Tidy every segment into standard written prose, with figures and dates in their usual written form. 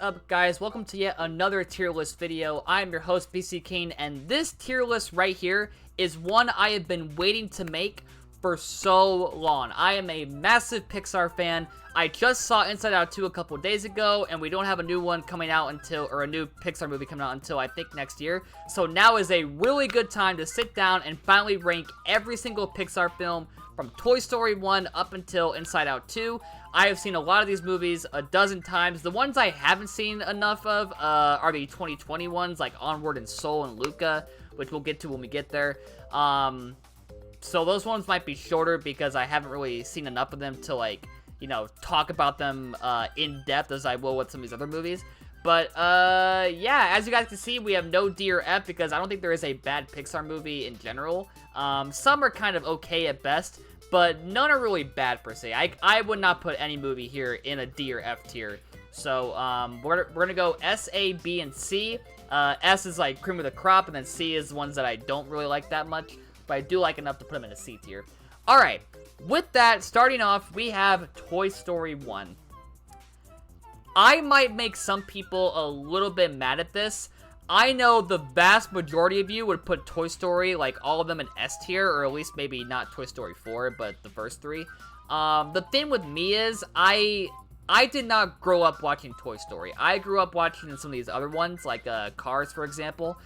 up, guys? Welcome to yet another tier list video. I'm your host, BC Kane, and this tier list right here is one I have been waiting to make for so long. I am a massive Pixar fan. I just saw Inside Out 2 a couple days ago, and we don't have a new one coming out until, or a new Pixar movie coming out until I think next year. So now is a really good time to sit down and finally rank every single Pixar film from Toy Story 1 up until Inside Out 2. I have seen a lot of these movies a dozen times. The ones I haven't seen enough of are the 2020 ones, like Onward and Soul and Luca, which we'll get to when we get there. So those ones might be shorter because I haven't really seen enough of them to, like, you know, talk about them in depth as I will with some of these other movies. But, yeah, as you guys can see, we have no D or F because I don't think there is a bad Pixar movie in general. Some are kind of okay at best, but none are really bad per se. I would not put any movie here in a D or F tier. So, we're gonna go S, A, B, and C. S is like cream of the crop, and then C is the ones that I don't really like that much, but I do like enough to put them in a C tier. Alright, with that, starting off, we have Toy Story 1. I might make some people a little bit mad at this. I know the vast majority of you would put Toy Story, like all of them, in S tier, or at least maybe not Toy Story 4, but the first three. The thing with me is, I did not grow up watching Toy Story. I grew up watching some of these other ones, like Cars, for example.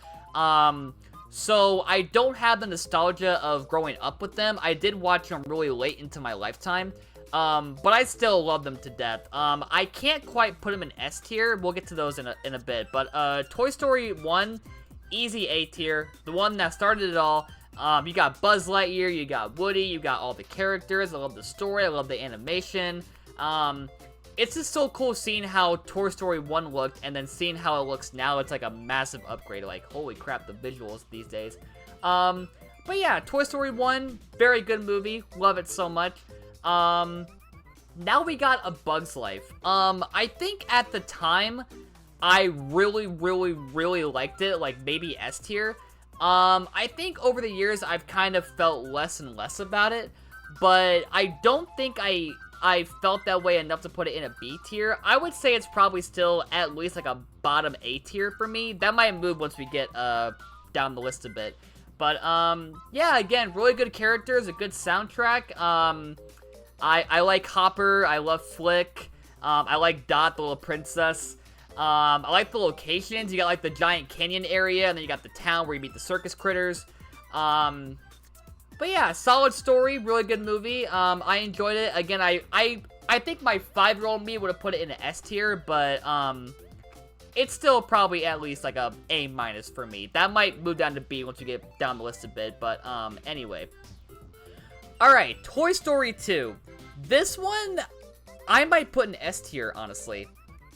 So I don't have the nostalgia of growing up with them. I did watch them really late into my lifetime. But I still love them to death. I can't quite put them in S tier. We'll get to those in a bit. But, Toy Story 1, easy A tier. The one that started it all. You got Buzz Lightyear, you got Woody, you got all the characters. I love the story, I love the animation. It's just so cool seeing how Toy Story 1 looked, and then seeing how it looks now. It's like a massive upgrade. Like, holy crap, the visuals these days. But yeah, Toy Story 1, very good movie. Love it so much. Now we got A Bug's Life. I think at the time, I really liked it, like maybe S tier. I think over the years, I've kind of felt less and less about it, but I don't think I felt that way enough to put it in a B tier. I would say it's probably still at least like a bottom A tier for me. That might move once we get, down the list a bit. But, yeah, again, really good characters, a good soundtrack. I like Hopper, I love Flick, I like Dot, the little princess, I like the locations. You got, like, the giant canyon area, and then you got the town where you meet the circus critters. But yeah, solid story, really good movie. I enjoyed it. Again, I think my 5-year-old me would have put it in an S tier, but, it's still probably at least, like, a A- for me. That might move down to B once we get down the list a bit, but, anyway. Alright, Toy Story 2. This one, I might put in S tier, honestly.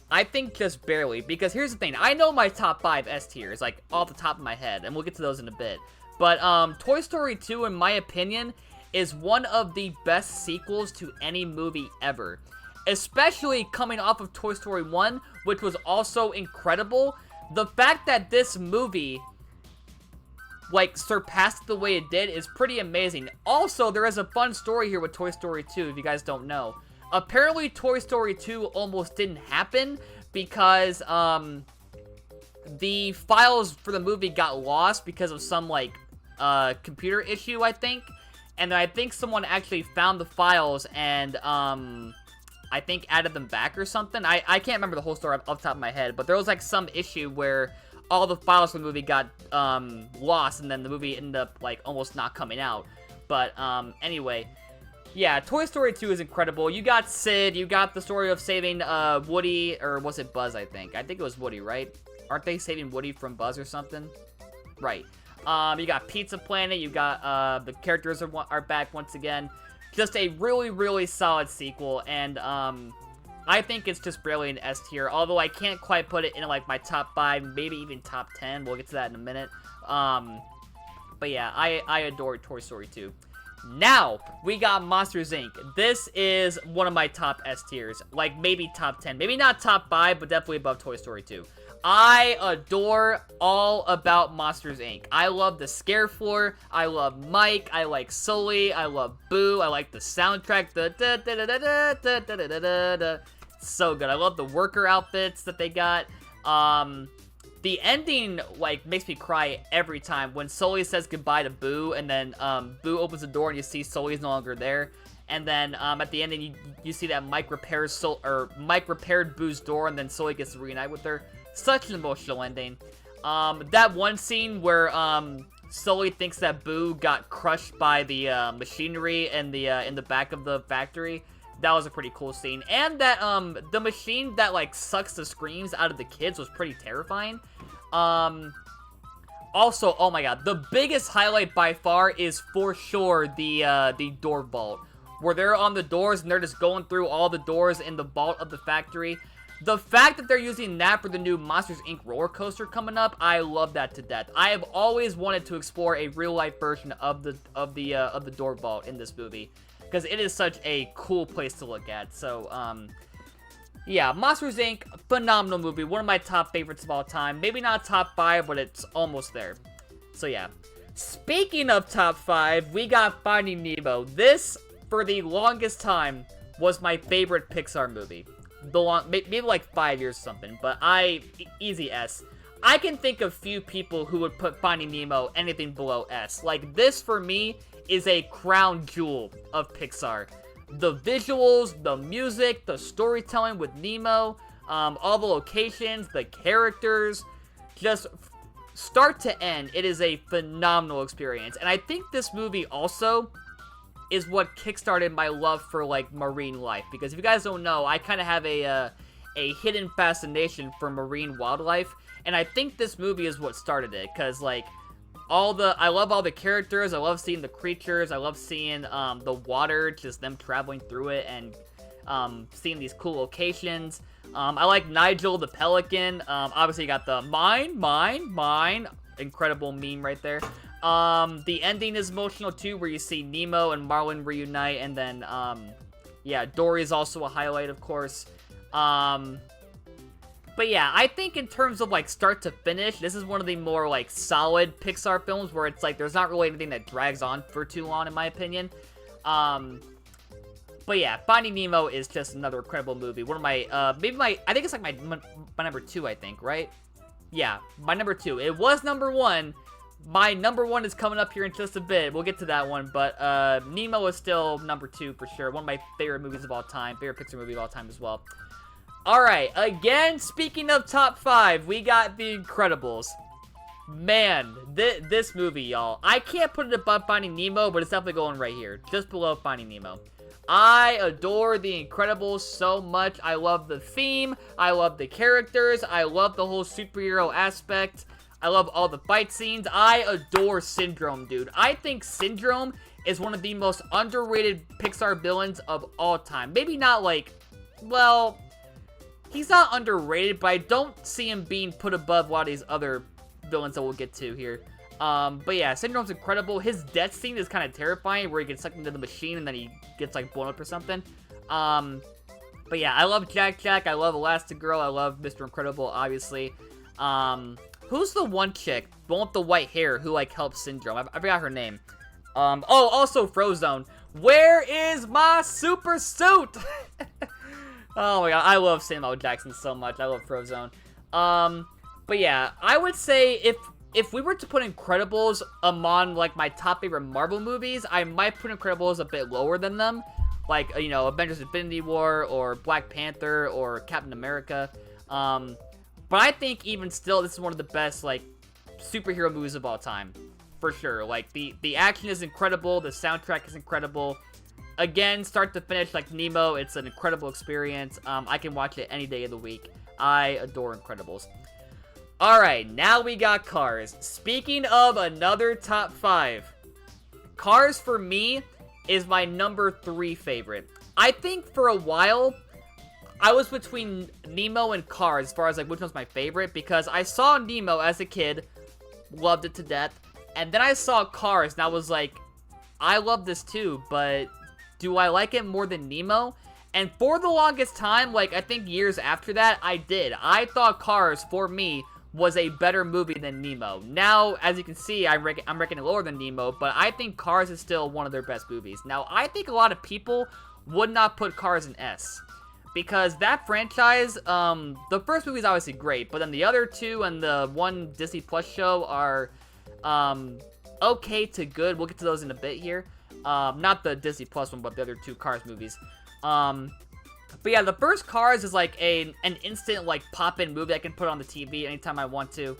I think just barely, because here's the thing. I know my top 5 S tiers, like, off the top of my head, and we'll get to those in a bit. But, Toy Story 2, in my opinion, is one of the best sequels to any movie ever. Especially coming off of Toy Story 1, which was also incredible. The fact that this movie, like, surpassed the way it did is pretty amazing. Also, there is a fun story here with Toy Story 2, if you guys don't know. Apparently, Toy Story 2 almost didn't happen because, the files for the movie got lost because of some, like, computer issue, I think. And then I think someone actually found the files and, I think added them back or something. I can't remember the whole story off the top of my head, but there was, like, some issue where all the files for the movie got, lost, and then the movie ended up, like, almost not coming out. But, anyway, yeah, Toy Story 2 is incredible. You got Sid, you got the story of saving, Woody, or was it Buzz, I think? I think it was Woody, right? Aren't they saving Woody from Buzz or something? Right. You got Pizza Planet, you got, the characters are back once again. Just a really solid sequel, and, I think it's just barely an S tier, although I can't quite put it in, like, my top 5, maybe even top 10. We'll get to that in a minute. But yeah, I adore Toy Story 2. Now, we got Monsters, Inc. This is one of my top S tiers, like, maybe top 10. Maybe not top 5, but definitely above Toy Story 2. I adore all about Monsters, Inc. I love the scare floor, I love Mike, I like Sully, I love Boo, I like the soundtrack, so good. I love the worker outfits that they got. The ending, like, makes me cry every time. When Sully says goodbye to Boo, and then, Boo opens the door and you see Sully's no longer there. And then, at the ending, you see that Mike repaired Boo's door, and then Sully gets to reunite with her. Such an emotional ending. That one scene where, Sully thinks that Boo got crushed by the, machinery in the back of the factory. That was a pretty cool scene. And that, the machine that, like, sucks the screams out of the kids was pretty terrifying. Also, oh my god, the biggest highlight by far is for sure the door vault. Where they're on the doors and they're just going through all the doors in the vault of the factory. The fact that they're using that for the new Monsters, Inc. roller coaster coming up, I love that to death. I have always wanted to explore a real-life version of the door vault in this movie. Because it is such a cool place to look at. So, yeah, Monsters, Inc., phenomenal movie. One of my top favorites of all time. Maybe not top 5, but it's almost there. So, yeah. Speaking of top 5, we got Finding Nemo. This, for the longest time, was my favorite Pixar movie. Maybe like 5 years or something, but easy S. I can think of few people who would put Finding Nemo anything below S. Like, this, for me, is a crown jewel of Pixar. The visuals, the music, the storytelling with Nemo, all the locations, the characters, just start to end, it is a phenomenal experience. And I think this movie also is what kickstarted my love for, like, marine life. Because if you guys don't know, I kind of have a hidden fascination for marine wildlife. And I think this movie is what started it. Because, like, I love all the characters, I love seeing the creatures, I love seeing, the water, just them traveling through it, and, seeing these cool locations. I like Nigel the pelican. Obviously you got the mine, incredible meme right there. The ending is emotional too, where you see Nemo and Marlin reunite, and then, yeah, Dory is also a highlight, of course. But yeah, I think in terms of, like, start to finish, this is one of the more, like, solid Pixar films where it's, like, there's not really anything that drags on for too long, in my opinion. But yeah, Finding Nemo is just another incredible movie. One of my, I think it's, like, my number 2, I think, right? Yeah, my number 2. It was number 1. My number 1 is coming up here in just a bit. We'll get to that one, but, Nemo is still number 2 for sure. One of my favorite movies of all time. Favorite Pixar movie of all time as well. Alright, again, speaking of top 5, we got The Incredibles. Man, this movie, y'all. I can't put it above Finding Nemo, but it's definitely going right here. Just below Finding Nemo. I adore The Incredibles so much. I love the theme. I love the characters. I love the whole superhero aspect. I love all the fight scenes. I adore Syndrome, dude. I think Syndrome is one of the most underrated Pixar villains of all time. Maybe not, like, well, he's not underrated, but I don't see him being put above a lot of these other villains that we'll get to here. But yeah, Syndrome's incredible. His death scene is kind of terrifying, where he gets sucked into the machine and then he gets, like, blown up or something. But yeah, I love Jack Jack. I love Elastigirl. I love Mr. Incredible, obviously. Who's the one chick, the one with the white hair, who, like, helps Syndrome? I forgot her name. Oh, also Frozone. Where is my super suit? Oh my god, I love Samuel L. Jackson so much. I love Frozone. But yeah, I would say if we were to put Incredibles among, like, my top favorite Marvel movies, I might put Incredibles a bit lower than them. Like, you know, Avengers Infinity War, or Black Panther, or Captain America. But I think even still, this is one of the best, like, superhero movies of all time. For sure. Like, the action is incredible, the soundtrack is incredible. Again, start to finish, like Nemo, it's an incredible experience. I can watch it any day of the week. I adore Incredibles. Alright, now we got Cars. Speaking of another top 5, Cars for me is my number 3 favorite. I think for a while, I was between Nemo and Cars as far as, like, which one's my favorite, because I saw Nemo as a kid, loved it to death, and then I saw Cars, and I was like, I love this too, but do I like it more than Nemo? And for the longest time, like, I think years after that, I did. I thought Cars, for me, was a better movie than Nemo. Now, as you can see, I'm ranking it lower than Nemo, but I think Cars is still one of their best movies. Now, I think a lot of people would not put Cars in S, because that franchise, the first movie is obviously great, but then the other two and the one Disney Plus show are, okay to good. We'll get to those in a bit here. Not the Disney Plus one, but the other two Cars movies. But yeah, the first Cars is like an instant like pop-in movie I can put on the TV anytime I want to.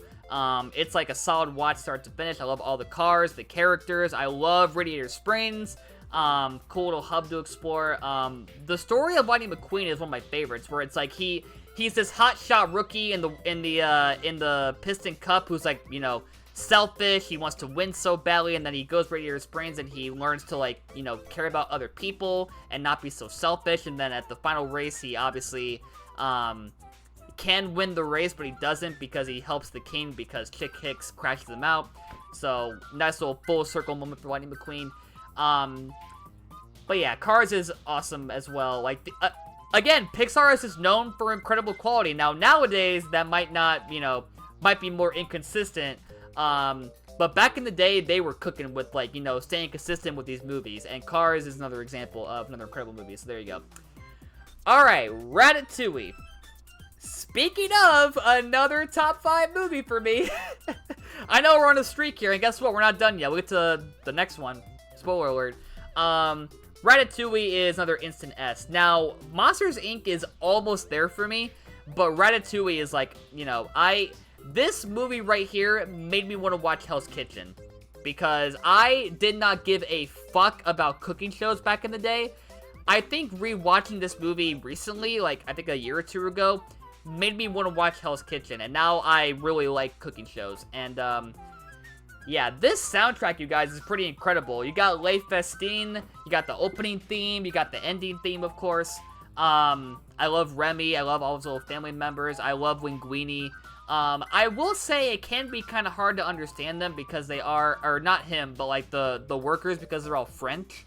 It's like a solid watch start to finish. I love all the cars, the characters. I love Radiator Springs. Cool little hub to explore. The story of Lightning McQueen is one of my favorites, where it's like he's this hotshot rookie in the Piston Cup who's like, you know, selfish. He wants to win so badly, and then he goes Radiator Springs and he learns to, like, you know, care about other people and not be so selfish. And then at the final race, he obviously can win the race, but he doesn't because he helps the king because Chick Hicks crashes him out. So nice little full circle moment for Lightning McQueen. But yeah, Cars is awesome as well. Like, again, Pixar is just known for incredible quality. Now, nowadays, that might not, you know, might be more inconsistent. But back in the day, they were cooking with, like, you know, staying consistent with these movies. And Cars is another example of another incredible movie. So there you go. Alright, Ratatouille. Speaking of, another top 5 movie for me. I know we're on a streak here, and guess what? We're not done yet. We'll get to the next one. Spoiler alert. Ratatouille is another instant S. Now, Monsters, Inc. is almost there for me, but Ratatouille is like, you know, this movie right here made me want to watch Hell's Kitchen, because I did not give a fuck about cooking shows back in the day. I think rewatching this movie recently, like, I think a year or two ago, made me want to watch Hell's Kitchen, and now I really like cooking shows. And, yeah, this soundtrack, you guys, is pretty incredible. You got Les Festines, you got the opening theme, you got the ending theme, of course. I love Remy, I love all his little family members, I love Linguini. I will say it can be kind of hard to understand them because they are, or not him, but like the workers, because they're all French.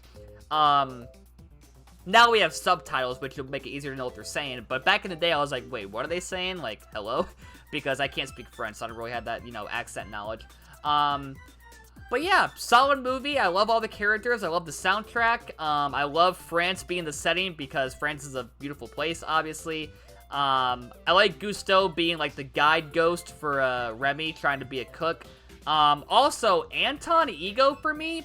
Now we have subtitles, which will make it easier to know what they're saying, but back in the day, I was like, wait, what are they saying? Like, hello? Because I can't speak French, so I don't really have that, you know, accent knowledge. But yeah, solid movie. I love all the characters. I love the soundtrack. I love France being the setting because France is a beautiful place, obviously. I like Gusteau being like the guide ghost for Remy trying to be a cook. Also, Anton Ego for me,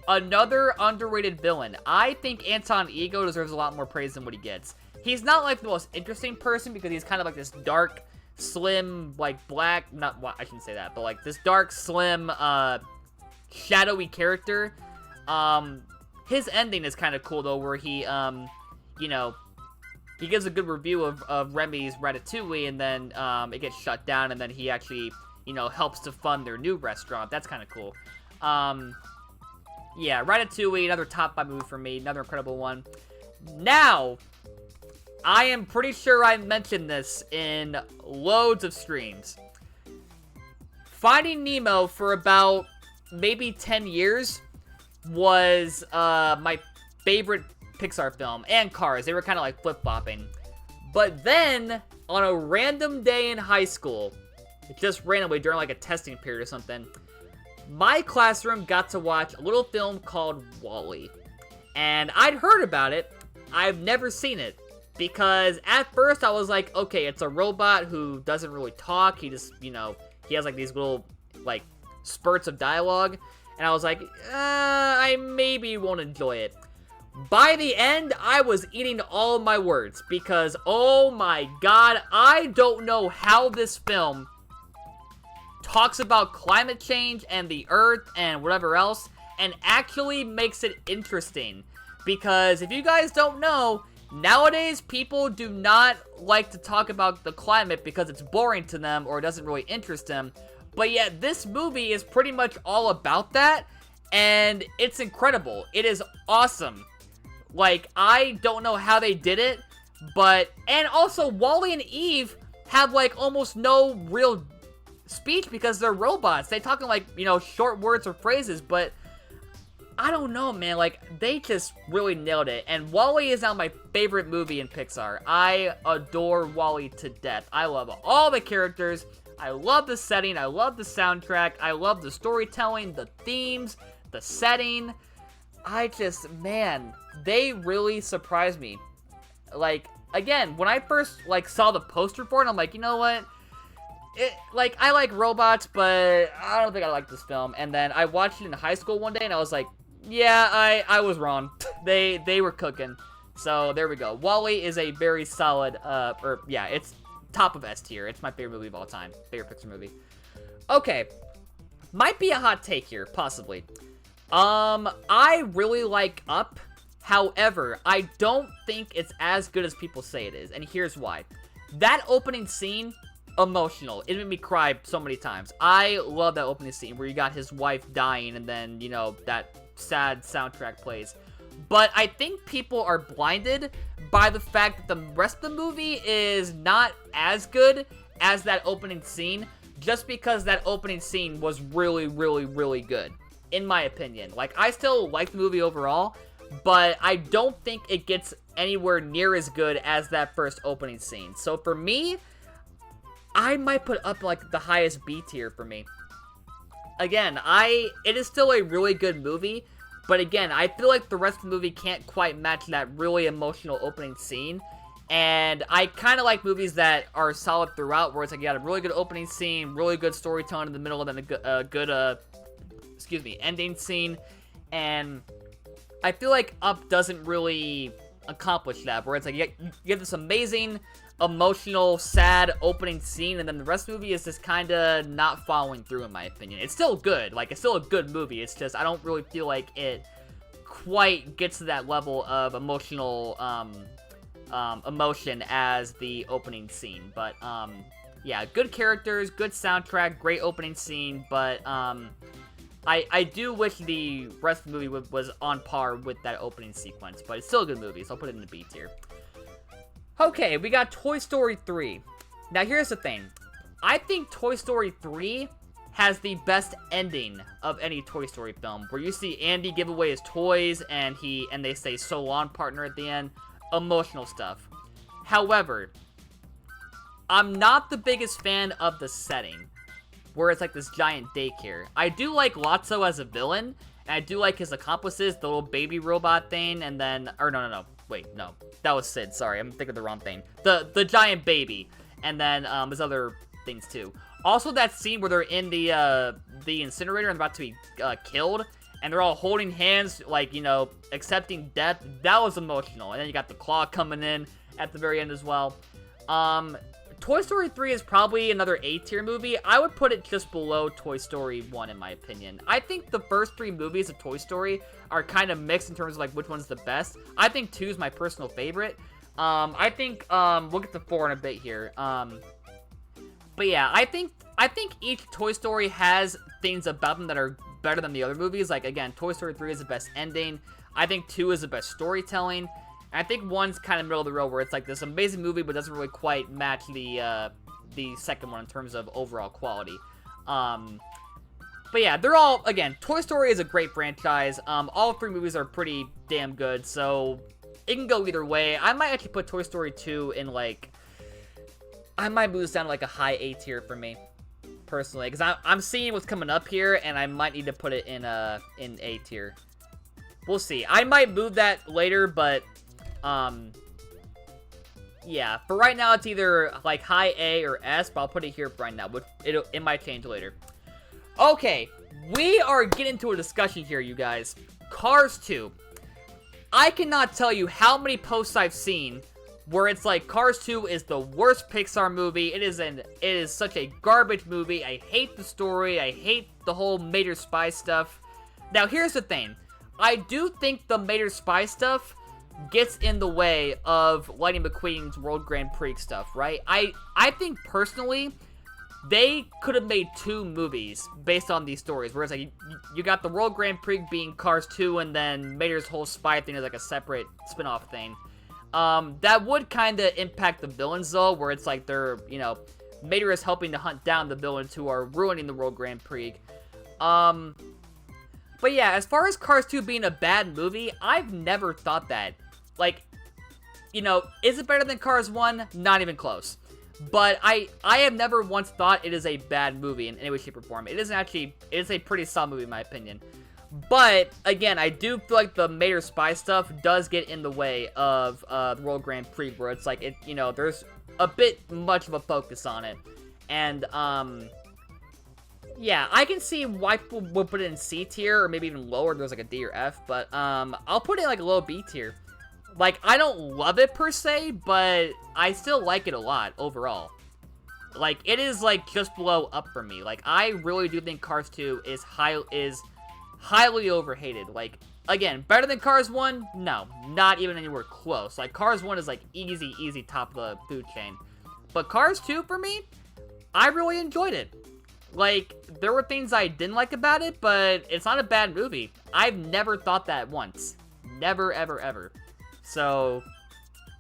another underrated villain. I think Anton Ego deserves a lot more praise than what he gets. He's not like the most interesting person because he's kind of like this dark, slim, like black, not, well, I shouldn't say that, but like this dark, slim, shadowy character. His ending is kind of cool though, where he, you know, he gives a good review of Remy's Ratatouille, and then it gets shut down, and then he actually, you know, helps to fund their new restaurant. That's kind of cool. Yeah, Ratatouille, another top 5 movie for me, another incredible one. Now, I am pretty sure I mentioned this in loads of streams. Finding Nemo for about maybe 10 years was my favorite Pixar film, and Cars. They were kind of like flip-flopping. But then, on a random day in high school, just randomly during like a testing period or something, my classroom got to watch a little film called WALL-E. And I'd heard about it. I've never seen it. Because at first I was like, okay, it's a robot who doesn't really talk. He just, you know, he has like these little, like, spurts of dialogue. And I was like, I maybe won't enjoy it. By the end, I was eating all my words. Because, oh my god, I don't know how this film talks about climate change and the earth and whatever else, and actually makes it interesting. Because if you guys don't know, nowadays people do not like to talk about the climate because it's boring to them or it doesn't really interest them. But yet this movie is pretty much all about that, and it's incredible. It is awesome. Like, I don't know how they did it, but, and also Wall-E and Eve have like almost no real speech because they're robots. They talk in like, you know, short words or phrases, but I don't know, man. Like, they just really nailed it. And WALL-E is now my favorite movie in Pixar. I adore WALL-E to death. I love all the characters. I love the setting. I love the soundtrack. I love the storytelling, the themes, the setting. I just, man, they really surprised me. Like, again, when I first, like, saw the poster for it, I'm like, you know what? I like robots, but I don't think I like this film. And then I watched it in high school one day, and I was like, yeah, I was wrong. They were cooking. So, there we go. WALL-E is a very solid, yeah, it's top of S tier. It's my favorite movie of all time. Favorite Pixar movie. Okay. Might be a hot take here, possibly. I really like Up. However, I don't think it's as good as people say it is. And here's why. That opening scene, emotional. It made me cry so many times. I love that opening scene where you got his wife dying and then, you know, that sad soundtrack plays. But I think people are blinded by the fact that the rest of the movie is not as good as that opening scene, just because that opening scene was really, really, really good, in my opinion. Like, I still like the movie overall, but I don't think it gets anywhere near as good as that first opening scene. So for me, I might put Up like the highest B tier for me. Again, it is still a really good movie, but again, I feel like the rest of the movie can't quite match that really emotional opening scene. And I kind of like movies that are solid throughout, where it's like you got a really good opening scene, really good storytelling in the middle, and then a good ending scene. And I feel like Up doesn't really accomplish that, where it's like you get this amazing, emotional, sad opening scene, and then the rest of the movie is just kind of not following through, in my opinion. It's still good. Like, it's still a good movie. It's just, I don't really feel like it quite gets to that level of emotional, emotion as the opening scene. But, yeah, good characters, good soundtrack, great opening scene, but, I do wish the rest of the movie was on par with that opening sequence, but it's still a good movie, so I'll put it in the B tier. Okay, we got Toy Story 3. Now, here's the thing. I think Toy Story 3 has the best ending of any Toy Story film, where you see Andy give away his toys, and they say, "So long, partner," at the end. Emotional stuff. However, I'm not the biggest fan of the setting, where it's like this giant daycare. I do like Lotso as a villain, and I do like his accomplices, the little baby robot thing, and then, or no. Wait, no. That was Sid, sorry, I'm thinking of the wrong thing. The giant baby, and then, there's other things too. Also, that scene where they're in the incinerator and about to be, killed, and they're all holding hands, like, you know, accepting death. That was emotional. And then you got the claw coming in at the very end as well. Toy Story 3 is probably another A-tier movie. I would put it just below Toy Story 1, in my opinion. I think the first 3 movies of Toy Story are kind of mixed in terms of, like, which one's the best. I think 2 is my personal favorite. I think, we'll get to 4 in a bit here. But yeah, I think each Toy Story has things about them that are better than the other movies. Like, again, Toy Story 3 is the best ending. I think 2 is the best storytelling. And I think 1's kind of middle of the road, where it's like this amazing movie, but doesn't really quite match the second one in terms of overall quality. But yeah, they're all, again, Toy Story is a great franchise. All 3 movies are pretty damn good, so it can go either way. I might actually put Toy Story 2 in, like, I might move this down to, like, a high A tier for me, personally, because I'm seeing what's coming up here, and I might need to put it in A tier. We'll see. I might move that later, but, yeah, for right now, it's either, like, high A or S, but I'll put it here for right now, but it might change later. Okay, we are getting into a discussion here, you guys. Cars 2. I cannot tell you how many posts I've seen where it's like, Cars 2 is the worst Pixar movie. It is such a garbage movie. I hate the story. I hate the whole Mater Spy stuff. Now, here's the thing. I do think the Mater Spy stuff gets in the way of Lightning McQueen's World Grand Prix stuff, right? I think, personally, they could have made 2 movies based on these stories, where it's like, you got the World Grand Prix being Cars 2, and then Mater's whole spy thing is like a separate spin-off thing. That would kind of impact the villains, though, where it's like they're, you know, Mater is helping to hunt down the villains who are ruining the World Grand Prix. But yeah, as far as Cars 2 being a bad movie, I've never thought that. Like, you know, is it better than Cars 1? Not even close. But I have never once thought it is a bad movie in any way, shape, or form. It is a pretty solid movie, in my opinion. But, again, I do feel like the Mater Spy stuff does get in the way of the World Grand Prix, where it's like, there's a bit much of a focus on it. And, yeah, I can see why people would put it in C tier, or maybe even lower. There's like a D or F, but I'll put it in like a low B tier. Like, I don't love it per se, but I still like it a lot overall. Like, it is like just below up for me. Like, I really do think Cars 2 is highly overhated. Like, again, better than Cars 1? No, not even anywhere close. Like, Cars 1 is like easy top of the food chain. But Cars 2 for me, I really enjoyed it. Like, there were things I didn't like about it, but it's not a bad movie. I've never thought that once. Never, ever, ever. So,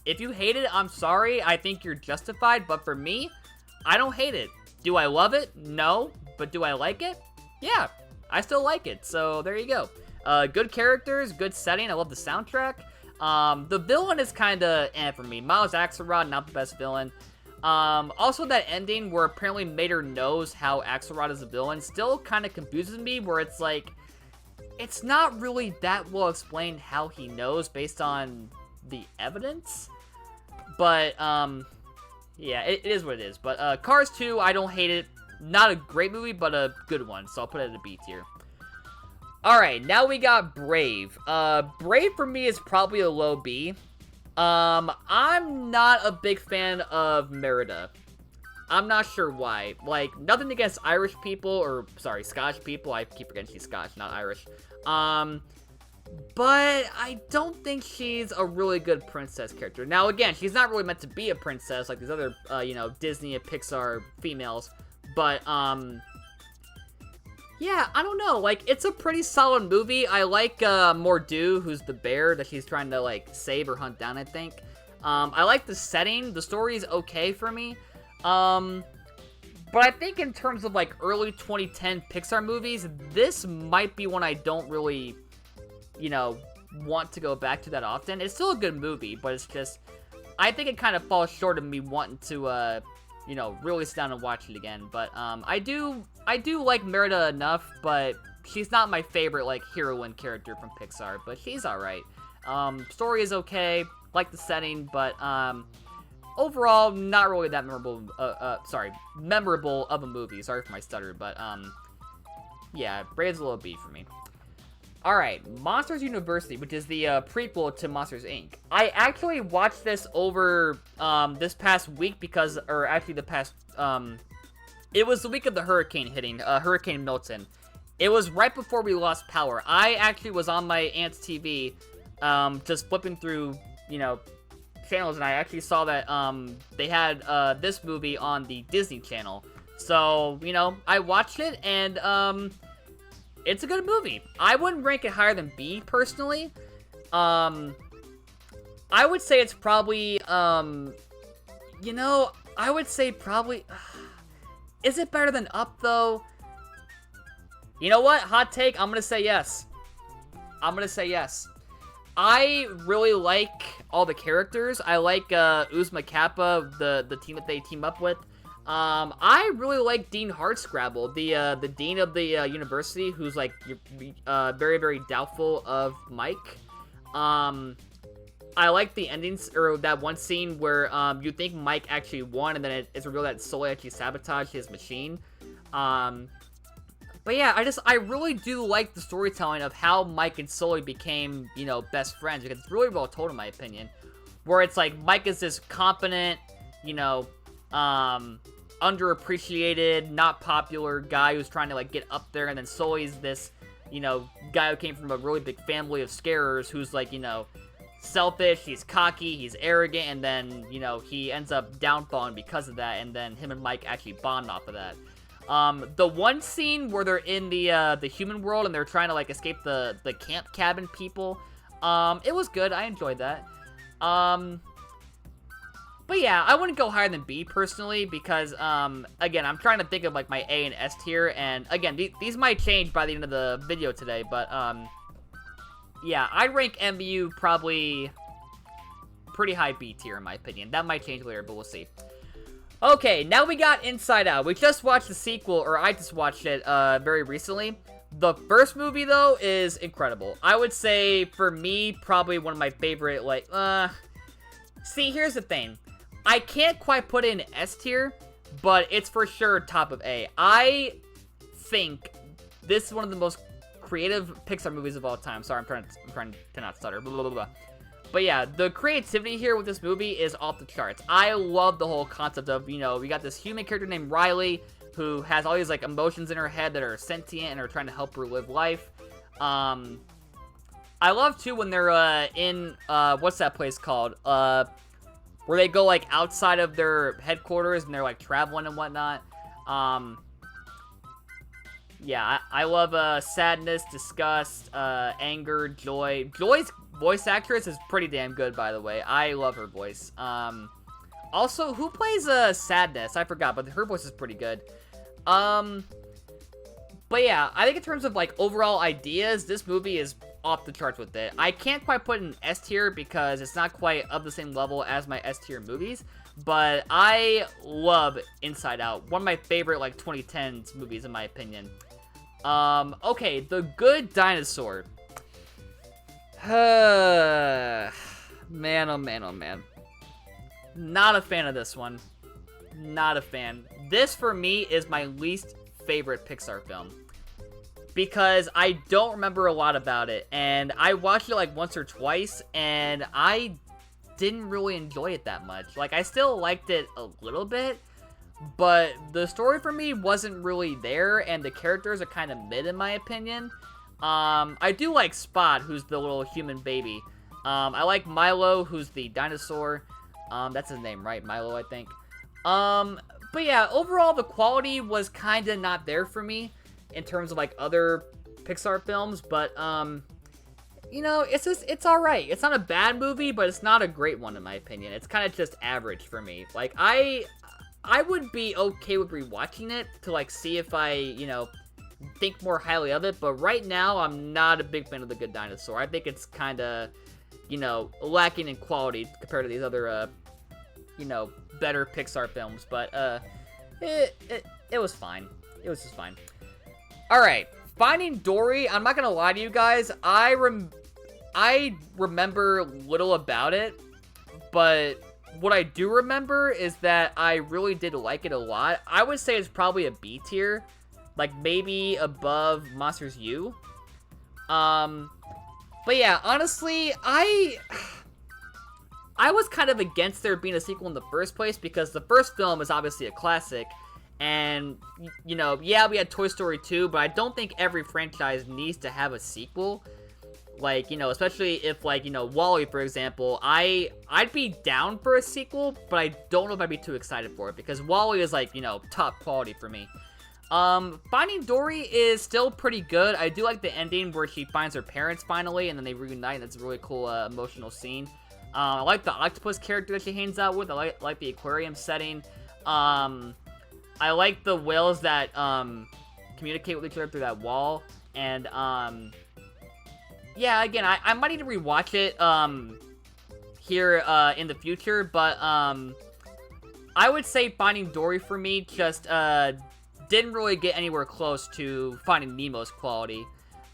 if you hate it, I'm sorry. I think you're justified, but for me, I don't hate it. Do I love it? No. But do I like it? Yeah, I still like it. So, there you go. Good characters, good setting. I love the soundtrack. The villain is kind of for me. Miles Axelrod, not the best villain. Also that ending where apparently Mater knows how Axelrod is a villain still kind of confuses me, where it's like, it's not really that well explained how he knows based on the evidence. But, yeah, it is what it is. But, Cars 2, I don't hate it. Not a great movie, but a good one, so I'll put it at a B tier. Alright, now we got Brave. Brave for me is probably a low B. I'm not a big fan of Merida. I'm not sure why. Like, nothing against Irish people, or, sorry, Scottish people. I keep forgetting she's Scottish, not Irish. But I don't think she's a really good princess character. Now, again, she's not really meant to be a princess like these other, Disney and Pixar females. But, yeah, I don't know. Like, it's a pretty solid movie. I like, Mordu, who's the bear that she's trying to, like, save or hunt down, I think. I like the setting. The story is okay for me. But I think in terms of, like, early 2010 Pixar movies, this might be one I don't really, want to go back to that often. It's still a good movie, but it's just, I think it kind of falls short of me wanting to, really sit down and watch it again. But, I do like Merida enough, but she's not my favorite, like, heroine character from Pixar, but she's alright. Story is okay, like the setting, but, overall, not really that memorable of a movie. Sorry for my stutter, but, yeah, Brave's a little B for me. Alright, Monsters University, which is the, prequel to Monsters, Inc. I actually watched this over, this past week because, or actually the past, it was the week of the hurricane hitting, Hurricane Milton. It was right before we lost power. I actually was on my aunt's TV, just flipping through, channels, and I actually saw that, they had, this movie on the Disney Channel. So, I watched it, and, it's a good movie. I wouldn't rank it higher than B, personally. I would say it's probably, I would say probably... Is it better than Up, though? You know what? Hot take, I'm gonna say yes. I'm gonna say yes. I really like all the characters. I like, Uzma Kappa, the team that they team up with. I really like Dean Hardscrabble, the dean of the, university, who's, like, very, very doubtful of Mike. I like the endings, or that one scene where, you think Mike actually won, and then it's revealed that Sully actually sabotaged his machine. But yeah, I really do like the storytelling of how Mike and Sully became, best friends, because it's really well told, in my opinion. Where it's like, Mike is this confident, underappreciated, not popular guy who's trying to, like, get up there, and then Sully's this, guy who came from a really big family of scarers who's, like, selfish, he's cocky, he's arrogant, and then, he ends up downfalling because of that, and then him and Mike actually bond off of that. The one scene where they're in the human world and they're trying to, like, escape the camp cabin people, it was good, I enjoyed that. But yeah, I wouldn't go higher than B, personally, because, again, I'm trying to think of, like, my A and S tier, and, again, these might change by the end of the video today, but, yeah, I'd rank MVU probably pretty high B tier, in my opinion. That might change later, but we'll see. Okay, now we got Inside Out. We just watched the sequel, or I just watched it, very recently, The first movie, though, is incredible. I would say, for me, probably one of my favorite, like, see, here's the thing. I can't quite put it in S tier, but it's for sure top of A. I think this is one of the most creative Pixar movies of all time. Sorry, I'm trying to not stutter. Blah, blah, blah, blah. But yeah, the creativity here with this movie is off the charts. I love the whole concept of, you know, we got this human character named Riley who has all these, like, emotions in her head that are sentient and are trying to help her live life. I love, too, when they're, in, what's that place called? Where they go, like, outside of their headquarters and they're, like, traveling and whatnot. Yeah, I love, sadness, disgust, anger, joy. Joy's voice actress is pretty damn good, by the way. I love her voice. Also, who plays, Sadness? I forgot, but her voice is pretty good. But yeah, I think in terms of, like, overall ideas, this movie is off the charts with it. I can't quite put it in S tier because it's not quite of the same level as my S tier movies, but I love Inside Out. One of my favorite, like, 2010s movies, in my opinion. Okay, The Good Dinosaur. Man, oh man, oh man. Not a fan of this one. Not a fan. This, for me, is my least favorite Pixar film. Because I don't remember a lot about it. And I watched it, like, once or twice, and I didn't really enjoy it that much. Like, I still liked it a little bit, but the story for me wasn't really there, and the characters are kind of mid, in my opinion. I do like Spot, who's the little human baby. I like Milo, who's the dinosaur. That's his name, right? Milo, I think. But yeah, overall, the quality was kind of not there for me in terms of, like, other Pixar films, but, you know, it's alright. It's not a bad movie, but it's not a great one, in my opinion. It's kind of just average for me. Like, I would be okay with rewatching it to, like, see if I, you know, think more highly of it, but right now, I'm not a big fan of The Good Dinosaur. I think it's kind of, you know, lacking in quality compared to these other, you know, better Pixar films, but, it was fine. It was just fine. Alright, Finding Dory, I'm not gonna lie to you guys, I remember little about it, but what I do remember is that I really did like it a lot. I would say it's probably a B tier, like, maybe above Monsters U. But yeah, honestly, I was kind of against there being a sequel in the first place because the first film is obviously a classic, and, you know, yeah, we had Toy Story 2, but I don't think every franchise needs to have a sequel. Like, you know, especially if, like, you know, WALL-E, for example, I'd be down for a sequel, but I don't know if I'd be too excited for it, because WALL-E is, like, you know, top quality for me. Finding Dory is still pretty good. I do like the ending where she finds her parents finally, and then they reunite, and that's a really cool, emotional scene. I like the octopus character that she hangs out with. I like the aquarium setting. I like the whales that, communicate with each other through that wall, and, yeah, again, I might need to rewatch it, here, in the future, but, I would say Finding Dory for me just, didn't really get anywhere close to Finding Nemo's quality.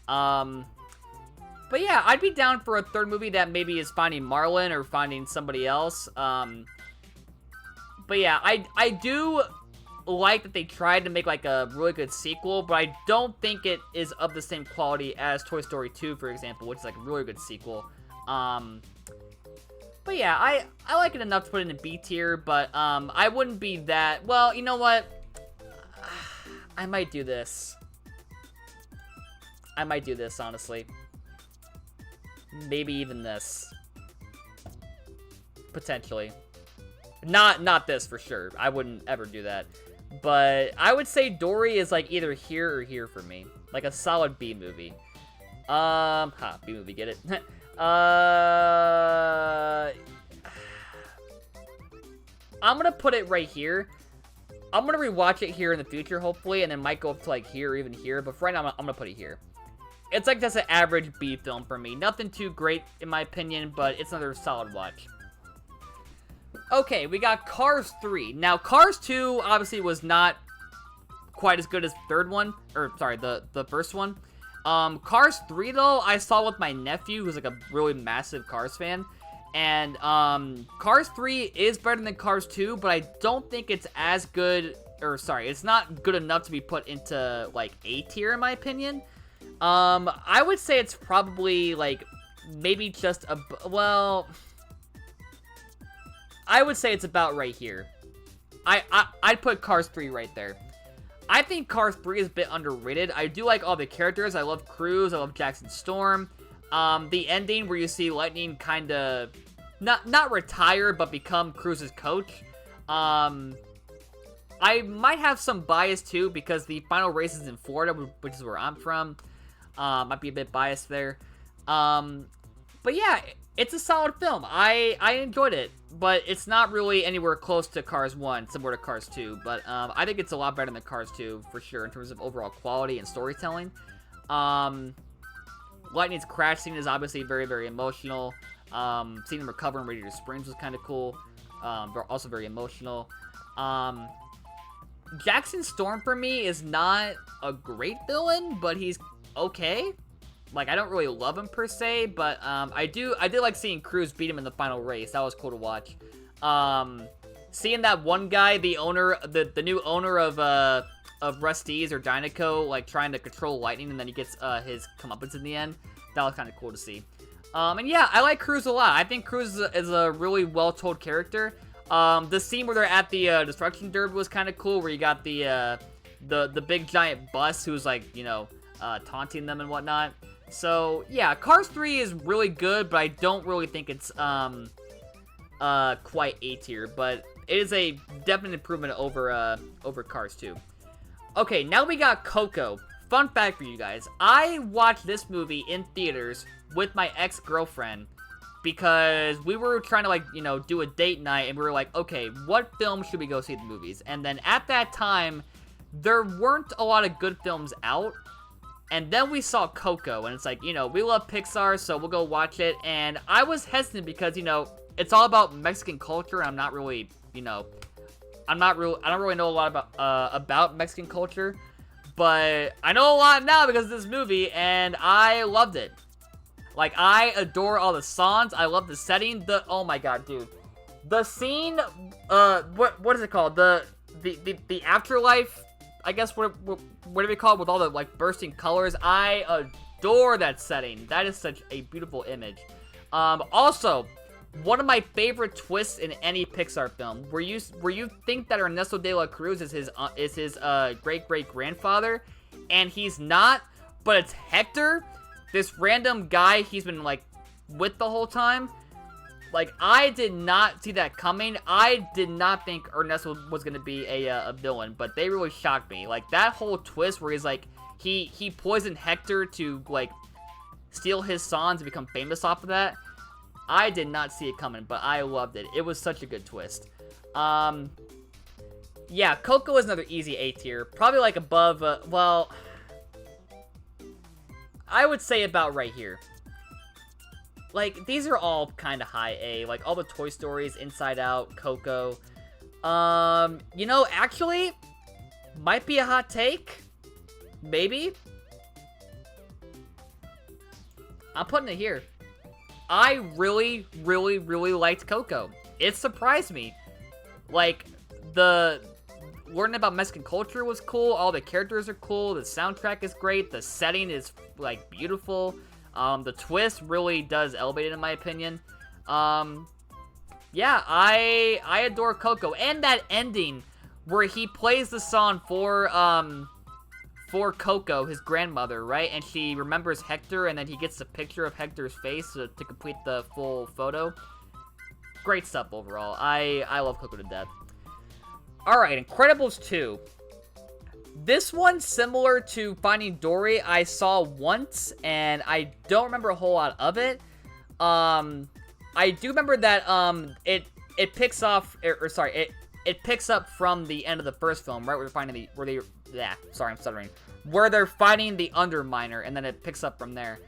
But yeah, I'd be down for a third movie that maybe is Finding Marlin or Finding somebody else. But yeah, I do like that they tried to make, like, a really good sequel, but I don't think it is of the same quality as Toy Story 2, for example, which is, like, a really good sequel. But yeah, I like it enough to put it in B tier, but I wouldn't be that... Well, you know what? I might do this. I might do this, honestly. Maybe even this. Potentially. Not this, for sure. I wouldn't ever do that. But I would say Dory is, like, either here or here for me. Like, a solid B movie. B movie, get it? I'm gonna put it right here. I'm gonna rewatch it here in the future, hopefully, and it might go up to, like, here or even here, but for right now, I'm gonna put it here. It's, like, just an average B film for me. Nothing too great, in my opinion, but it's another solid watch. Okay, we got Cars 3. Now, Cars 2, obviously, was not quite as good as the third one, or, sorry, the first one. Cars 3, though, I saw with my nephew, who's like a really massive Cars fan. And, Cars 3 is better than Cars 2, but I don't think it's as good, or sorry, it's not good enough to be put into, like, A tier, in my opinion. I would say it's probably, like, maybe just well, I would say it's about right here. I'd put Cars 3 right there. I think Cars 3 is a bit underrated. I do like all the characters. I love Cruz. I love Jackson Storm. The ending where you see Lightning kind of not retire, but become Cruz's coach. I might have some bias too because the final race is in Florida, which is where I'm from. Might be a bit biased there. But yeah, it's a solid film. I enjoyed it, but it's not really anywhere close to Cars 1, similar to Cars 2. But I think it's a lot better than Cars 2, for sure, in terms of overall quality and storytelling. Lightning's crash scene is obviously very, very emotional. Seeing him recover in Radiator Springs was kind of cool. But also very emotional. Jackson Storm, for me, is not a great villain, but he's okay. Like, I don't really love him per se, but I did like seeing Cruz beat him in the final race. That was cool to watch. Seeing that one guy, the owner, the new owner of Rusty's or Dynaco, like trying to control Lightning, and then he gets his comeuppance in the end. That was kind of cool to see. And yeah, I like Cruz a lot. I think Cruz is a really well-told character. The scene where they're at the Destruction Derby was kind of cool, where you got the big giant bus who's like, you know, taunting them and whatnot. So, yeah, Cars 3 is really good, but I don't really think it's, quite A tier, but it is a definite improvement over Cars 2. Okay, now we got Coco. Fun fact for you guys, I watched this movie in theaters with my ex-girlfriend because we were trying to, like, you know, do a date night, and we were like, okay, what film should we go see at the movies? And then at that time, there weren't a lot of good films out. And then we saw Coco, and it's like, you know, we love Pixar, so we'll go watch it. And I was hesitant because, you know, it's all about Mexican culture, and I'm not really, you know, I don't really know a lot about Mexican culture. But I know a lot now because of this movie, and I loved it. Like, I adore all the songs. I love the setting. Oh my god, dude. The scene, what is it called? The afterlife, I guess, what do we call it, with all the, like, bursting colors. I adore that setting. That is such a beautiful image. Also, one of my favorite twists in any Pixar film, where you think that Ernesto de la Cruz is his great-great-grandfather, and he's not, but it's Hector, this random guy he's been, like, with the whole time. Like, I did not see that coming. I did not think Ernesto was going to be a villain, but they really shocked me. Like, that whole twist where he's, like, he poisoned Hector to, like, steal his songs and become famous off of that. I did not see it coming, but I loved it. It was such a good twist. Yeah, Coco is another easy A tier. Probably, like, above, well, I would say about right here. Like, these are all kind of high A. Like, all the Toy Stories, Inside Out, Coco. You know, actually, might be a hot take. Maybe. I'm putting it here. I really, really, really liked Coco. It surprised me. Like, learning about Mexican culture was cool. All the characters are cool. The soundtrack is great. The setting is, like, beautiful. The twist really does elevate it, in my opinion. Yeah, I adore Coco. And that ending where he plays the song for Coco, his grandmother, right? And she remembers Hector, and then he gets a picture of Hector's face to complete the full photo. Great stuff overall. I love Coco to death. Alright, Incredibles 2. This one, similar to Finding Dory, I saw once, and I don't remember a whole lot of it. I do remember that it picks off, it picks up from the end of the first film, right? Where they're fighting the Underminer, and then it picks up from there.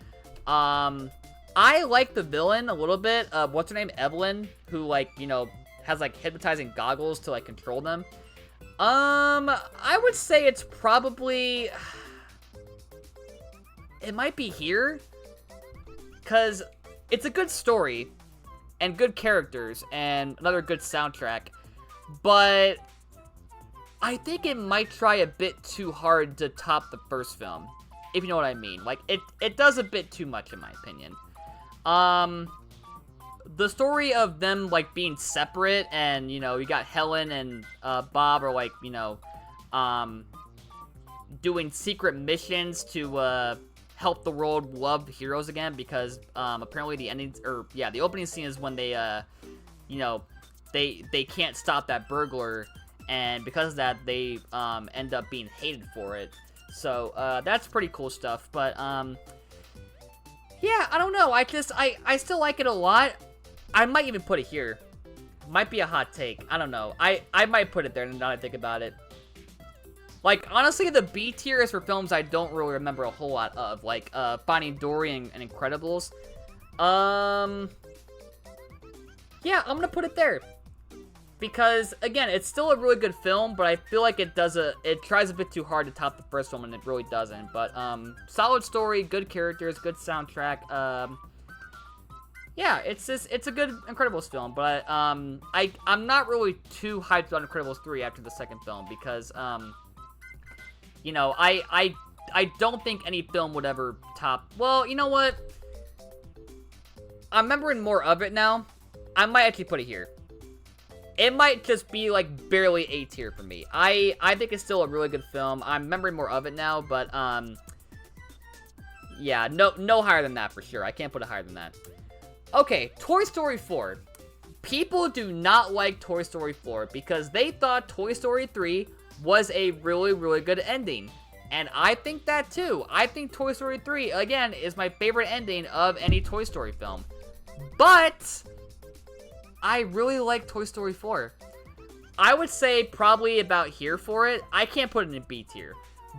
I like the villain a little bit. What's her name? Evelyn, who, like, you know, has, like, hypnotizing goggles to, like, control them. I would say it's probably... it might be here, because it's a good story, and good characters, and another good soundtrack, but I think it might try a bit too hard to top the first film, if you know what I mean. Like, it does a bit too much, in my opinion. The story of them, like, being separate, and, you know, you got Helen and Bob are, like, you know, doing secret missions to help the world love heroes again, because apparently the ending, or yeah, the opening scene is when they you know, they can't stop that burglar, and because of that they end up being hated for it. So that's pretty cool stuff. But yeah, I don't know, I still like it a lot. I might even put it here. Might be a hot take, I don't know. I might put it there now that I think about it. Like, honestly, the B tier is for films I don't really remember a whole lot of, like, Finding Dory and Incredibles. Yeah, I'm gonna put it there. Because, again, it's still a really good film, but I feel like it tries a bit too hard to top the first film, and it really doesn't. But, solid story, good characters, good soundtrack, yeah, it's a good Incredibles film, but, I'm not really too hyped on Incredibles 3 after the second film, because, you know, I don't think any film would ever top... Well, you know what? I'm remembering more of it now. I might actually put it here. It might just be, like, barely A tier for me. I think it's still a really good film. I'm remembering more of it now, but, yeah, no higher than that for sure. I can't put it higher than that. Okay, Toy Story 4. People do not like Toy Story 4 because they thought Toy Story 3 was a really, really good ending. And I think that too. I think Toy Story 3, again, is my favorite ending of any Toy Story film. But I really like Toy Story 4. I would say probably about here for it. I can't put it in B tier.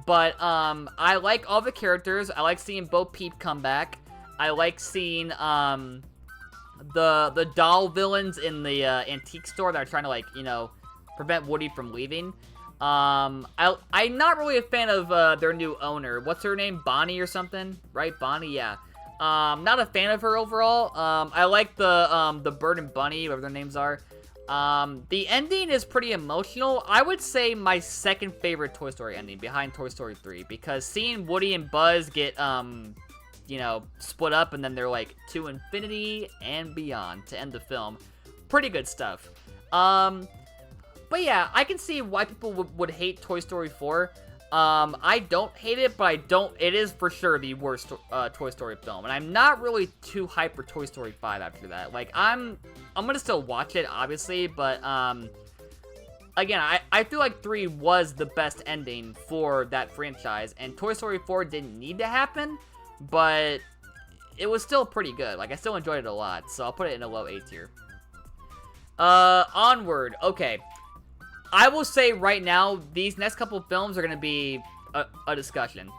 But I like all the characters. I like seeing Bo Peep come back. I like seeing the doll villains in the antique store that are trying to, like, you know, prevent Woody from leaving. I'm not really a fan of their new owner. What's her name? Bonnie or something? Right? Bonnie, yeah. Not a fan of her overall. I like the Bird and Bunny, whatever their names are. The ending is pretty emotional. I would say my second favorite Toy Story ending behind Toy Story 3, because seeing Woody and Buzz get, you know, split up and then they're like to infinity and beyond to end the film. Pretty good stuff. But yeah, I can see why people would hate Toy Story 4. I don't hate it, but it is for sure the worst Toy Story film. And I'm not really too hyped for Toy Story 5 after that. Like, I'm gonna still watch it, obviously, but, again, I feel like 3 was the best ending for that franchise, and Toy Story 4 didn't need to happen, but it was still pretty good. Like, I still enjoyed it a lot, so I'll put it in a low A tier. Onward. Okay. I will say right now, these next couple of films are going to be a discussion.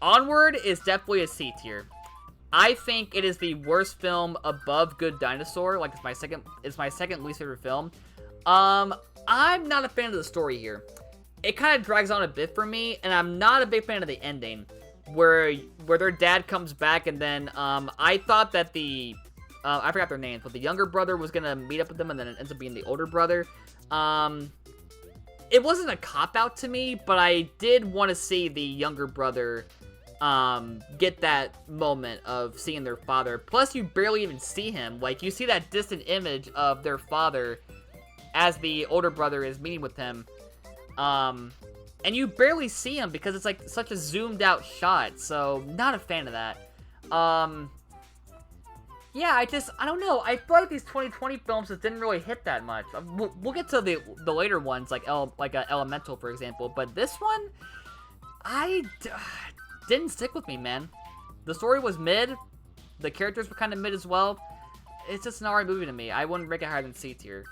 Onward is definitely a C tier. I think it is the worst film above Good Dinosaur. Like, it's my second least favorite film. I'm not a fan of the story here. It kind of drags on a bit for me, and I'm not a big fan of the ending, where their dad comes back, and then I thought that I forgot their names, but the younger brother was gonna meet up with them, and then it ends up being the older brother. It wasn't a cop-out to me, but I did want to see the younger brother get that moment of seeing their father. Plus, you barely even see him. Like, you see that distant image of their father as the older brother is meeting with him. And you barely see him because it's, like, such a zoomed-out shot. So, not a fan of that. Yeah, I don't know. I feel like these 2020 films just didn't really hit that much. We'll get to the later ones, like Elemental, for example. But this one, didn't stick with me, man. The story was mid. The characters were kind of mid as well. It's just an alright movie to me. I wouldn't rank it higher than C tier.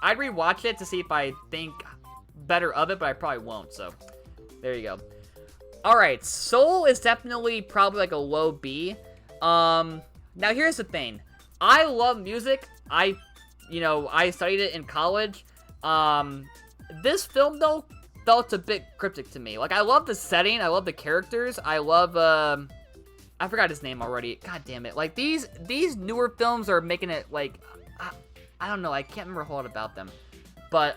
I'd rewatch it to see if I think better of it, but I probably won't. So, there you go. Alright, Soul is definitely probably like a low B. Now, here's the thing. I love music. I studied it in college. This film, though, felt a bit cryptic to me. Like, I love the setting. I love the characters. I love, I forgot his name already. God damn it. Like, these newer films are making it, like, I don't know. I can't remember a whole lot about them. But,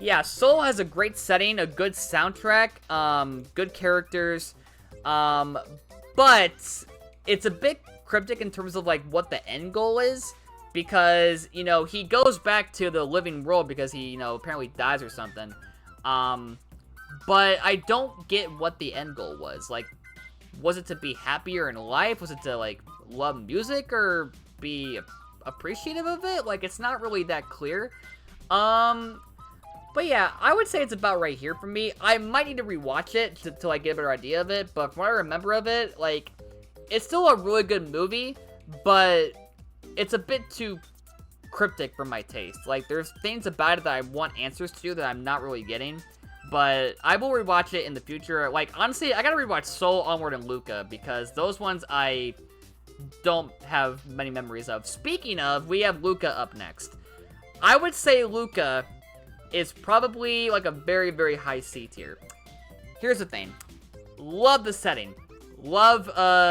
yeah, Soul has a great setting, a good soundtrack, good characters, but it's a bit cryptic in terms of, like, what the end goal is, because, you know, he goes back to the living world because he, you know, apparently dies or something, but I don't get what the end goal was. Like, was it to be happier in life? Was it to, like, love music or be appreciative of it? Like, it's not really that clear. But yeah, I would say it's about right here for me. I might need to rewatch it to like, get a better idea of it, but from what I remember of it, like, it's still a really good movie, but it's a bit too cryptic for my taste. Like, there's things about it that I want answers to that I'm not really getting, but I will rewatch it in the future. Like, honestly, I gotta rewatch Soul, Onward, and Luca, because those ones I don't have many memories of. Speaking of, we have Luca up next. I would say Luca is probably like a very, very high C tier. Here's the thing. Love the setting. Love,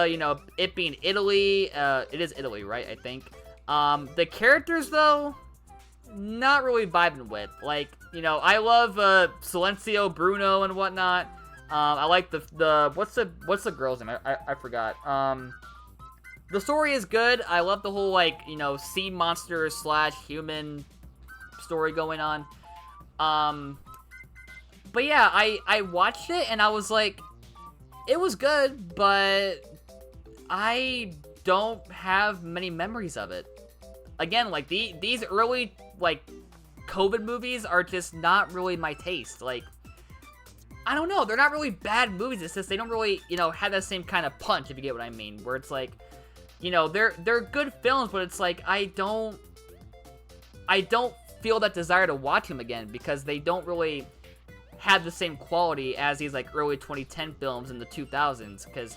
you know, it being Italy. It is Italy, right? I think. The characters, though, not really vibing with. Like, you know, I love, Silencio, Bruno, and whatnot. I like what's the girl's name? I forgot. The story is good. I love the whole, like, you know, sea monster / human story going on. But yeah, I watched it and I was like, it was good, but I don't have many memories of it. Again, like, these early, like, COVID movies are just not really my taste. Like, I don't know, they're not really bad movies, it's just they don't really, you know, have that same kind of punch, if you get what I mean, where it's like, you know, they're good films, but it's like, I don't feel that desire to watch them again, because they don't really have the same quality as these, like, early 2010 films in the 2000s, because,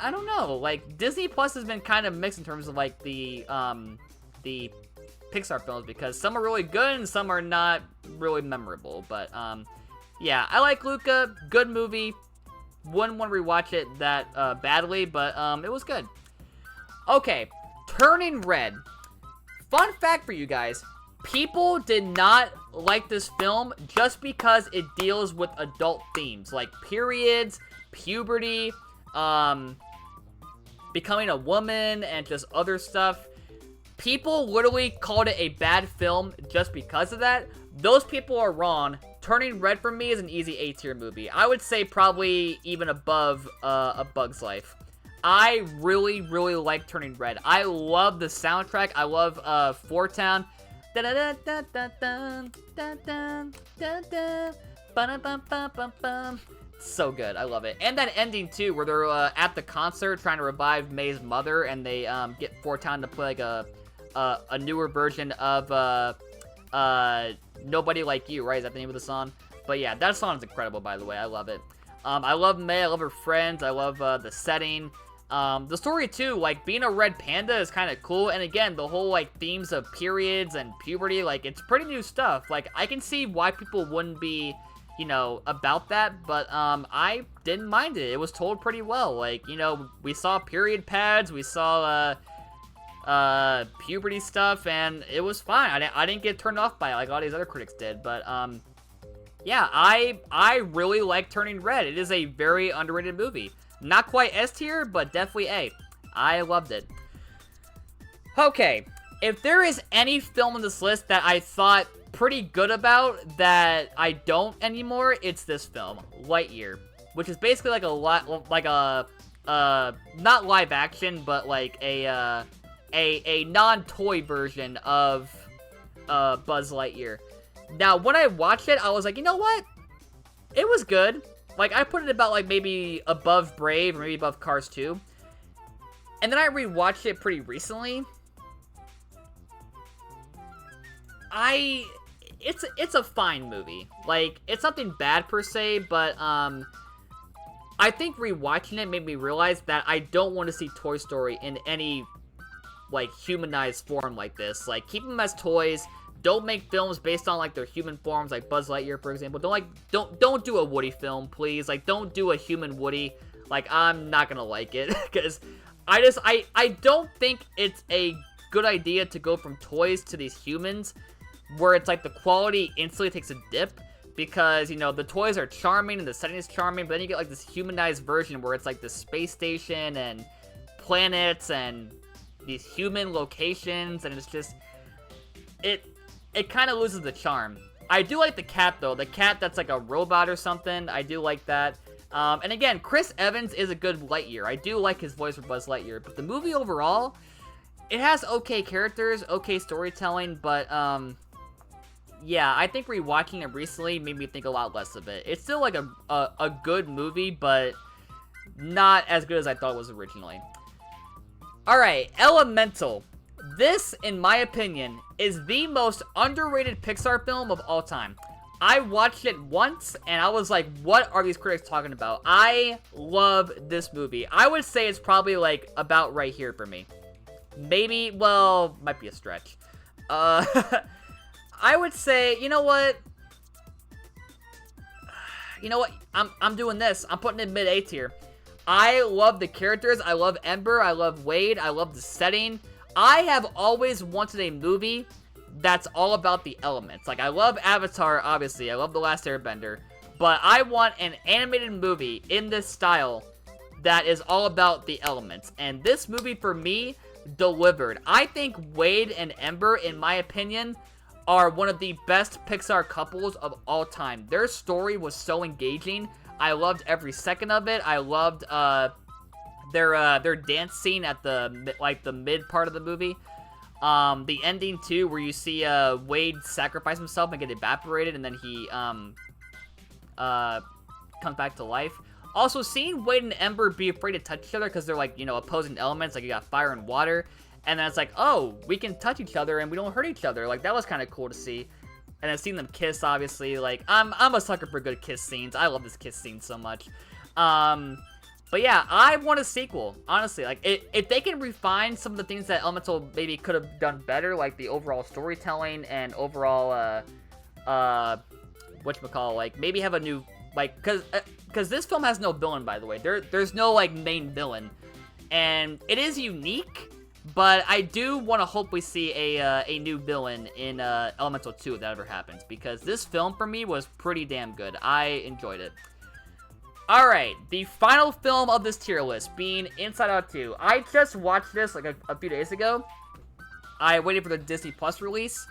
I don't know, like, Disney Plus has been kind of mixed in terms of, like, the Pixar films, because some are really good and some are not really memorable, but, yeah, I like Luca, good movie, wouldn't want to rewatch it that, badly, but, it was good. Okay, Turning Red. Fun fact for you guys. People did not like this film just because it deals with adult themes, like periods, puberty, becoming a woman, and just other stuff. People literally called it a bad film just because of that. Those people are wrong. Turning Red for me is an easy A-tier movie. I would say probably even above A Bug's Life. I really, really like Turning Red. I love the soundtrack. I love Four Town. So good. I love it. And that ending too, where they're at the concert trying to revive May's mother, and they get Four Town to play like a newer version of Nobody Like You, right? Is that the name of the song? But yeah, that song is incredible, by the way. I love it. I love May. I love her friends. I love the setting. The story too, like, being a red panda is kind of cool, and again, the whole, like, themes of periods and puberty, like, it's pretty new stuff. Like, I can see why people wouldn't be, you know, about that, but, I didn't mind it. It was told pretty well. Like, you know, we saw period pads, we saw, puberty stuff, and it was fine. I didn't get turned off by it like all these other critics did, but, yeah, I really like Turning Red. It is a very underrated movie. Not quite S tier, but definitely A. I loved it. Okay, if there is any film on this list that I thought pretty good about that I don't anymore, it's this film, Lightyear, which is basically like a not live action, but like a non-toy version of Buzz Lightyear. Now, when I watched it, I was like, you know what? It was good. Like, I put it about, like, maybe above Brave or maybe above Cars 2. And then I rewatched it pretty recently. It's a fine movie. Like, it's nothing bad per se, but, I think rewatching it made me realize that I don't want to see Toy Story in any, like, humanized form like this. Like, keep them as toys. Don't make films based on, like, their human forms, like Buzz Lightyear, for example. Don't do a Woody film, please. Like, don't do a human Woody. Like, I'm not gonna like it, because I don't think it's a good idea to go from toys to these humans, where it's like the quality instantly takes a dip, because, you know, the toys are charming and the setting is charming, but then you get like this humanized version where it's like the space station and planets and these human locations, and it's just, it kind of loses the charm. I do like the cat, though. The cat that's like a robot or something. I do like that. And again, Chris Evans is a good Lightyear. I do like his voice for Buzz Lightyear. But the movie overall, it has okay characters, okay storytelling, but, yeah, I think rewatching it recently made me think a lot less of it. It's still like a good movie, but not as good as I thought it was originally. Alright, Elemental. This, in my opinion, is the most underrated Pixar film of all time. I watched it once, and I was like, what are these critics talking about? I love this movie. I would say it's probably, like, about right here for me. Maybe, well, might be a stretch. I would say, you know what? I'm doing this. I'm putting it mid-A tier. I love the characters. I love Ember. I love Wade. I love the setting. I have always wanted a movie that's all about the elements. Like, I love Avatar, obviously. I love The Last Airbender. But I want an animated movie in this style that is all about the elements. And this movie, for me, delivered. I think Wade and Ember, in my opinion, are one of the best Pixar couples of all time. Their story was so engaging. I loved every second of it. I loved their dance scene at the mid part of the movie. The ending too, where you see Wade sacrifice himself and get evaporated, and then he comes back to life. Also, seeing Wade and Ember be afraid to touch each other because they're like, you know, opposing elements, like you got fire and water, and then it's like, oh, we can touch each other and we don't hurt each other. Like, that was kind of cool to see. And then seeing them kiss, obviously, like, I'm a sucker for good kiss scenes. I love this kiss scene so much. But yeah, I want a sequel, honestly. Like, if they can refine some of the things that Elemental maybe could have done better, like the overall storytelling and overall, whatchamacallit, like, maybe have a new, like, because this film has no villain, by the way. There's no, like, main villain. And it is unique, but I do want to hope we see a new villain in Elemental 2 if that ever happens, because this film, for me, was pretty damn good. I enjoyed it. Alright, the final film of this tier list being Inside Out 2. I just watched this like a few days ago. I waited for the Disney Plus release,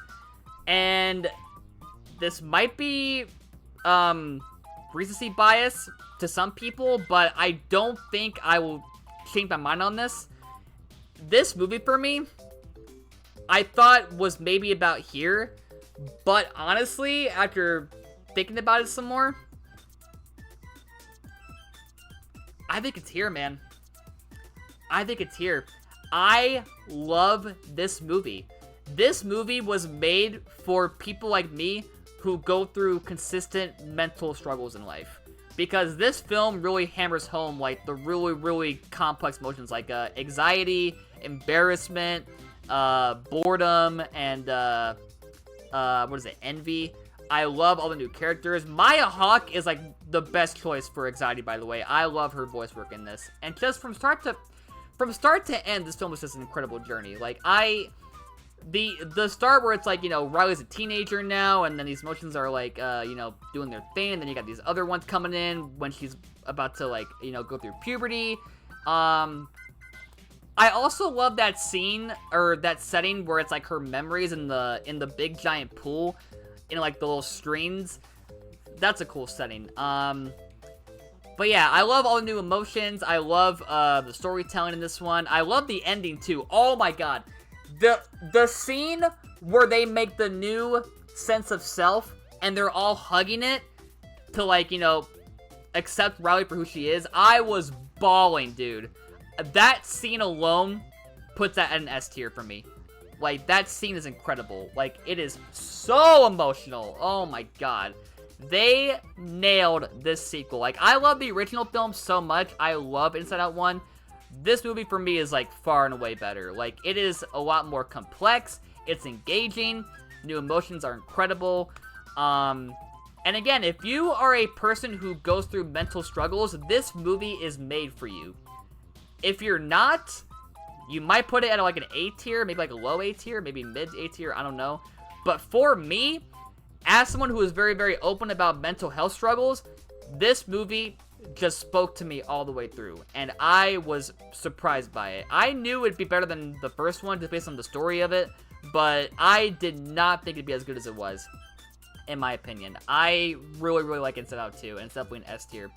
and this might be recency bias to some people, but I don't think I will change my mind on this. This movie, for me, I thought was maybe about here, but honestly, after thinking about it some more, I think it's here, man. I think it's here. I love this movie. This movie was made for people like me who go through consistent mental struggles in life. Because this film really hammers home, like, the really, really complex emotions, like, anxiety, embarrassment, boredom, and, envy. I love all the new characters. Maya Hawke is, like, the best choice for anxiety, by the way. I love her voice work in this. And just from start to end, this film was just an incredible journey. Like, the start where it's like, you know, Riley's a teenager now, and then these emotions are like, you know, doing their thing, and then you got these other ones coming in when she's about to, like, you know, go through puberty. I also love that scene, or that setting where it's like her memories in the big giant pool, in like the little screens. That's a cool setting. But yeah, I love all the new emotions. I love the storytelling in this one. I love the ending too. Oh my god. The scene where they make the new sense of self and they're all hugging it to, like, you know, accept Riley for who she is. I was bawling, dude. That scene alone puts that at an S tier for me. Like, that scene is incredible. Like, it is so emotional. Oh my god. They nailed this sequel. Like, I love the original film so much. I love Inside Out 1. This movie, for me, is, like, far and away better. Like, it is a lot more complex. It's engaging. New emotions are incredible. And again, if you are a person who goes through mental struggles, this movie is made for you. If you're not, you might put it at like an A tier, maybe like a low A tier, maybe mid A tier, I don't know. But for me, as someone who is very, very open about mental health struggles, this movie just spoke to me all the way through, and I was surprised by it. I knew it'd be better than the first one just based on the story of it, but I did not think it'd be as good as it was, in my opinion. I really, really like Inside Out 2, and it's definitely an S tier.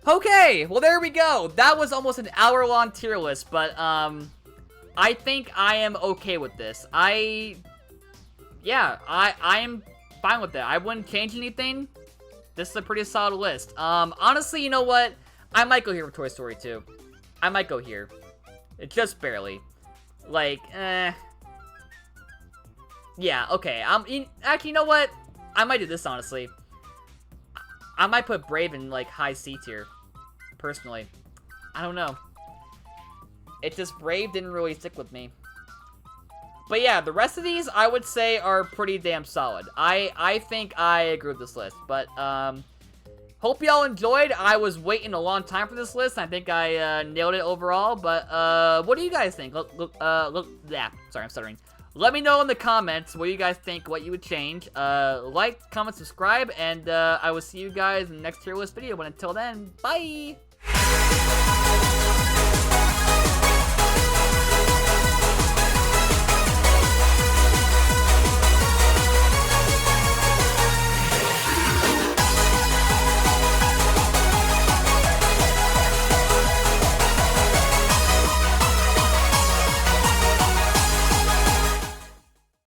Okay, well there we go. That was almost an hour-long tier list, but I think I am okay with this. I am fine with that. I wouldn't change anything. This is a pretty solid list. Honestly, you know what? I might go here with Toy Story 2. I might go here. Just barely. Like, yeah, okay. Actually, you know what? I might do this, honestly. I might put Brave in, like, high C tier. Personally. I don't know. It just, Brave didn't really stick with me. But yeah, the rest of these, I would say, are pretty damn solid. I think I agree with this list. But, hope y'all enjoyed. I was waiting a long time for this list. I think I, nailed it overall. But, what do you guys think? Yeah, sorry, I'm stuttering. Let me know in the comments what you guys think, what you would change. Like, comment, subscribe, and, I will see you guys in the next tier list video. But until then, bye!